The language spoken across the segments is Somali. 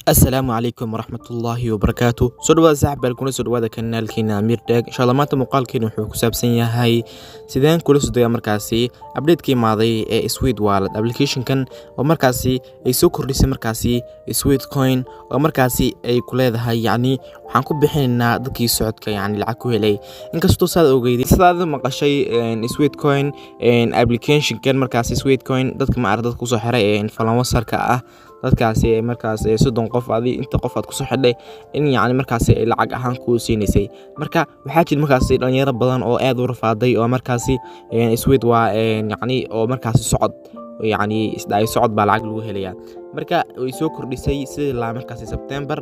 السلام عليكم ورحمة الله وبركاته soo dhawaada saaxiib kuna soo dhawaada kanaalkeena Amir Tech insha Allah maanta muuqaalkeena wuxuu ku saabsan yahay sideen kula soo degay markaasi update-kii imaaday ee Sweet Wallet application-kan oo markaasi ay soo kordhisay markaasi Sweet Coin oo markaasi ay ku leedahay yacni waxaan ku bixinaynaa dadkii socodka yacni lacag ku helay inkastoo saad ogeydii sidaad maqashay Sweet Coin application-kan markaasi Sweet Coin dadka ma aragtay ku soo xiray influencer-ka ah dadkaasi markaas 30 qof adii inta qof aad ku soo xidhay in yacni markaas ay lacag ahaan ku siineysay marka waxaa jira markaas dhalinyaro badan oo aad u rafaaday oo markaas Sweet waa yacni oo markaas socod yacni isdhaay socod baa lacag lagu helayaa marka way soo kordhisay sidii la markaas September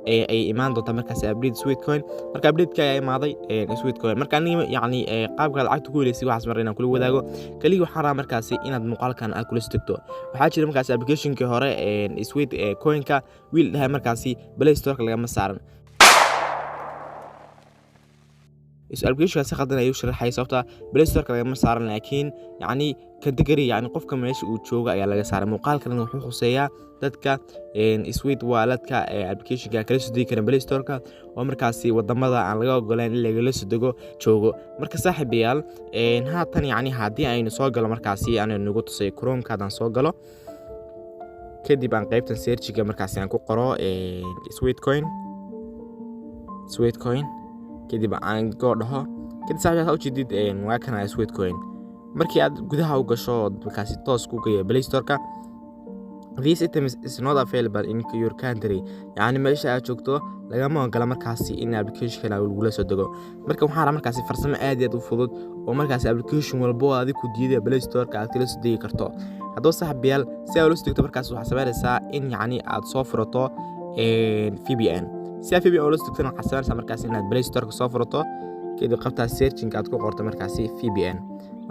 ay imaan doonto markaas update Sweet Coin marka update-ka ay imaaday Sweet Coin marka aniga yacni qaabka lacagta ku helaysi waxaas mar inaan kula wadaago kaliya waxaan rabaa markaas inaad muuqaalkan aad kula soo waxaa jira markaas application-kii hore Sweet Coin-ka wiil dhahay markaas Play Store-ka laga ma saaran application si khaldan ayuu sharaxay sababta Play Store-ka laga ma saaran laakiin yacni category yacni qofka meesha uu jooga ayaa laga saaray muuqaalkan wuxuu xuseeyaa dadka Sweet Wallet-ka application-ka kala soo degi kara Play Store-ka oo markaas wadamada aan laga ogolaan in laga soo dego joogo marka saaxiibayaal haatan yacni haddii aynu soo galo markaas aan nagu tusay Chrome-ka aan soo galo kadib aan qaybtan search-ga markaas aan ku qoro Sweet Coin kadib aan dhaho kadib saaxiibayaal u jeedid waa kana Sweet Coin markii aad gudaha u gasho markaas toos ku geeyo Play Store-ka this item is not available in your country yani meesha aad joogto lagama ogola markaas in application-ka lagu soo dego marka waxaan rabaa markaas farsamo aad u fudud oo markaas application walbo aad ku diiday Play Store-ka aad kala soo degi karto haddii saaxiibayaal si aad u soo degto markaas waxaad sameynaysaa in yacni aad soo furato VPN si aad VPN u soo degto waxaad sameynaysaa markaas inaad Play Store-ka soo furato kadib qabtaa searching aad ku qorto markaas VPN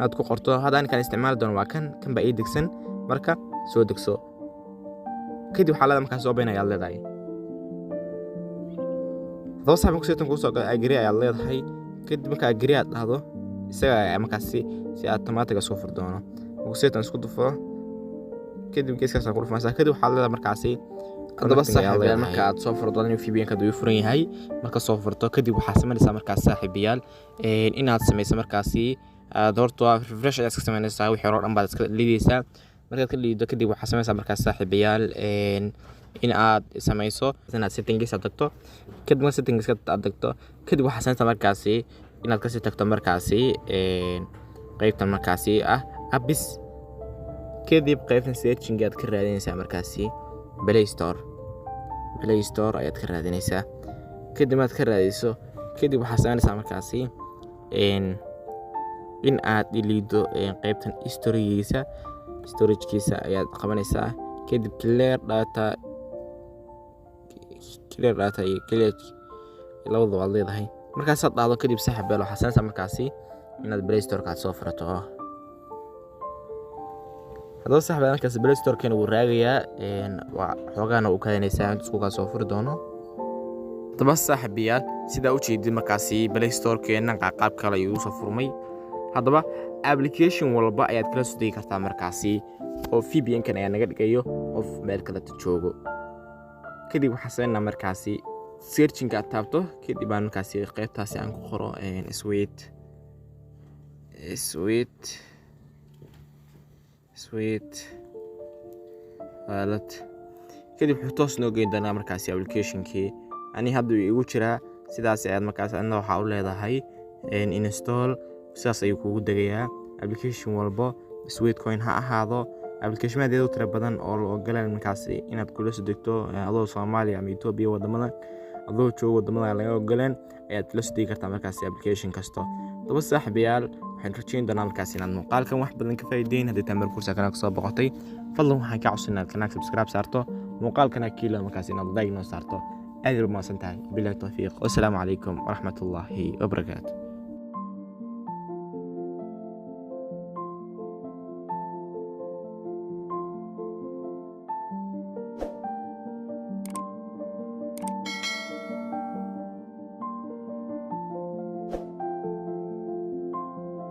aad ku qorto hadaan kan isticmaal doono waa kan ba ii degsan marka soo degso kadib waxaa la markaas soo beenaya leedahay hadoo saxan ku seetan ku soo agree ayaa leedahay kadib marka agree aad dhahdo isaga markaas si automatic soo fur doono ku seetan isku dufo kadib geeskaas ku dhufaysaa kadib waxaa leedahay markaas hadaba saaxiibayaal marka aad soo furto in VPN-ka uu furan yahay marka soo furto kadib waxaa sameynaysaa markaas saaxiibayaal inaad sameyso markaas doorto refresh ayaa iska sameynaysaa wixii hore dhan baad iska liidaysaa markaad ka liido kadib waxaa sameynaysaa markaas saaxiibayaal in aad sameyso inaad settings aad tagto kadib markaad settings aad tagto kadib waxaa sameynaysaa markaas inaad ka sii tagto markaas qaybtan markaas apps kadib qaybtan searching aad ka raadinaysaa markaas Play Store ayaad ka raadinaysaa kadib aad ka raadiso kadib waxaa sameynaysaa markaas in aad iliido qaybtan storage-kiisa ayaad qabanaysaa kadib clear data iyo clear labada waad leedahay markaas aad dhahdo kadib saaxiibayaal waxaa sameynaysaa markaas inaad Play Store-ka soo furato hadoo saaxiibayaal markaas Play Store-kan uu raagayaa waa xoogana uu kaadanaysaa isku ka soo furi doono hadaba saaxiibayaal sida u jeedid markaas Play Store-keena qaab kale ayuu soo furmay hadaba application walba ayaad kala soo degi kartaa markaas oo VPN-kan ayaa naga dhigayo qof meel kale joogo kadib waxaa sameynaa markaas searching aad taabto kadib aan markaas qaybtaas aan ku qoro Sweet Wallet kadib wuxuu toos noo geyn doonaa markaas application-kii ani hadda igu jiraa sidaas ayaad markaas adna waxaa u leedahay install sidaas ayuu kugu degayaa application walbo Sweet Coin ha ahaado application-adeedu tira badan oo la ogolaan markaas inaad kula soo degto adoo Soomaaliya ama Itoobiya wadamada adoo joogo wadamada laga ogolaan ayaad kula soo degi kartaa markaas application kasto hadaba saaxiibayaal waxaan rajayn doonaa markaas inaad muuqaalkan wax badan ka faa'iideyn haddii tamar kursa kana soo boqotay fadlan waxaan ka codsanaa inaad subscribe saarto muuqaalkana kiilo markaas inaad like noo saarto aad u mahadsantahay billahi tawfiiq wassalaamu calaykum waraxmatullaahi wabarakaatuh